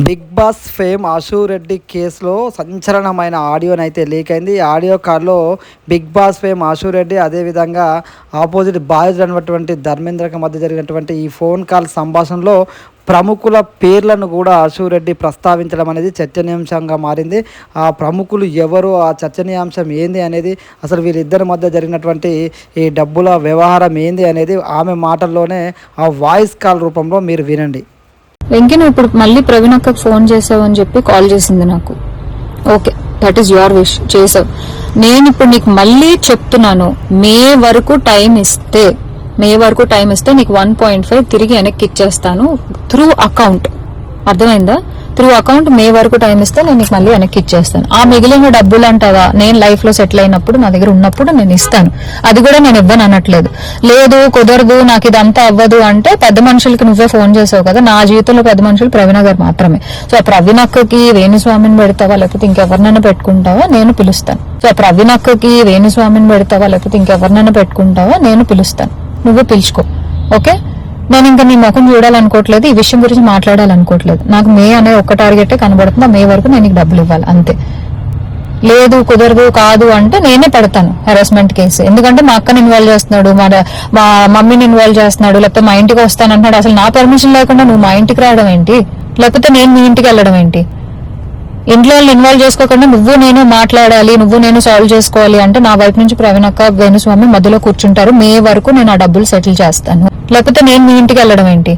Big boss fame ఆశు రెడ్డి కేసులో సంచలనమైన ఆడియోనైతే leak అయింది. ఈ ఆడియో కాల్లో బిగ్ బాస్ ఫేమ్ ఆశు రెడ్డి అదేవిధంగా ఆపోజిట్ బాయ్స్ అన్నటువంటి ధర్మేంద్రకి మధ్య జరిగినటువంటి ఈ ఫోన్ కాల్ సంభాషణలో ప్రముఖుల పేర్లను కూడా ఆశు రెడ్డి ప్రస్తావించడం అనేది చర్చనీయాంశంగా మారింది. ఆ ప్రముఖులు ఎవరు, ఆ చర్చనీయాంశం ఏంది అనేది, అసలు వీళ్ళిద్దరి మధ్య జరిగినటువంటి ఈ డబ్బుల వ్యవహారం ఏంది అనేది ఆమె మాటల్లోనే ఆ వాయిస్ కాల్ రూపంలో మీరు వినండి. వెంకీ, నువ్వు ఇప్పుడు మళ్ళీ ప్రవీణ్ అక్కకు ఫోన్ చేసావు అని చెప్పి కాల్ చేసింది నాకు. Okay, that is your wish, చేసావు. నేను ఇప్పుడు నీకు మళ్ళీ చెప్తున్నాను, మే వరకు టైం ఇస్తే నీకు 1.5 తిరిగి వెనక్కి ఇచ్చేస్తాను త్రూ అకౌంట్. అర్థమైందా? త్రూ అకౌంట్ మే వరకు టైం ఇస్తే నేను నీకు మళ్ళీ వెనక్కి ఇచ్చేస్తాను. ఆ మిగిలిన డబ్బులు అంటావా, నేను లైఫ్ లో సెటిల్ అయినప్పుడు నా దగ్గర ఉన్నప్పుడు నేను ఇస్తాను. అది కూడా నేను ఇవ్వను అనట్లేదు. లేదు కుదరదు, నాకు ఇదంతా అవ్వదు అంటే పెద్ద మనుషులకి నువ్వే ఫోన్ చేసావు కదా. నా జీవితంలో పెద్ద మనుషులు ప్రవీణ గారు మాత్రమే. సో ఆ ప్రవీణ అక్కకి వేణుస్వామిని పెడతావా లేకపోతే ఇంకెవరినైనా పెట్టుకుంటావా, నేను పిలుస్తాను. సో ఆ ప్రవీణ అక్కకి వేణుస్వామిని పెడతావా లేకపోతే ఇంకెవరినైనా పెట్టుకుంటావా, నేను పిలుస్తాను. నువ్వు పిలుచుకో. ఓకే, నేను ఇంకా నీ ముఖం చూడాలనుకోవట్లేదు, ఈ విషయం గురించి మాట్లాడాలనుకోవట్లేదు. నాకు మే అనే ఒక్క టార్గెటే కనబడుతుంది. మే వరకు నేను నీకు డబ్బులు ఇవ్వాలి అంతే. లేదు కాదు అంటే నేనే పెడతాను హెరాస్మెంట్ కేసు. ఎందుకంటే మా అక్కని ఇన్వాల్వ్ చేస్తున్నాడు, మా మమ్మీని ఇన్వాల్వ్ చేస్తున్నాడు, లేకపోతే మా ఇంటికి వస్తానంటున్నాడు. అసలు నా పర్మిషన్ లేకుండా నువ్వు మా ఇంటికి రావడం ఏంటి, లేకపోతే నేను మీ ఇంటికి వెళ్ళడం ఏంటి? ఇంట్లో వాళ్ళు ఇన్వాల్వ్ చేసుకోకుండా నువ్వు నేను మాట్లాడాలి, నువ్వు నేను సాల్వ్ చేసుకోవాలి అంటే నా వైపు నుంచి ప్రవీణ్ అక్క వేణుస్వామి మధ్యలో కూర్చుంటారు. మే వరకు నేను ఆ డబ్బులు సెటిల్ చేస్తాను, లేకపోతే నేను మీ ఇంటికి వెళ్ళడం ఏంటి?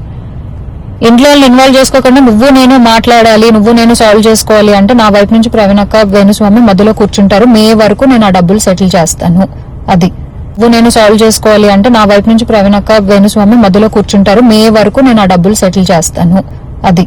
ఇంట్లో వాళ్ళు ఇన్వాల్వ్ చేసుకోకుండా నువ్వు నేను మాట్లాడాలి, నువ్వు నేను సాల్వ్ చేసుకోవాలి అంటే నా వైపు నుంచి ప్రవీణ్ అక్క వేణుస్వామి మధ్యలో కూర్చుంటారు. మే వరకు నేను ఆ డబ్బులు సెటిల్ చేస్తాను. అది నువ్వు నేను సాల్వ్ చేసుకోవాలి అంటే నా వైపు నుంచి ప్రవీణ్ అక్క వేణుస్వామి మధ్యలో కూర్చుంటారు. మే వరకు నేను ఆ డబ్బులు సెటిల్ చేస్తాను. అది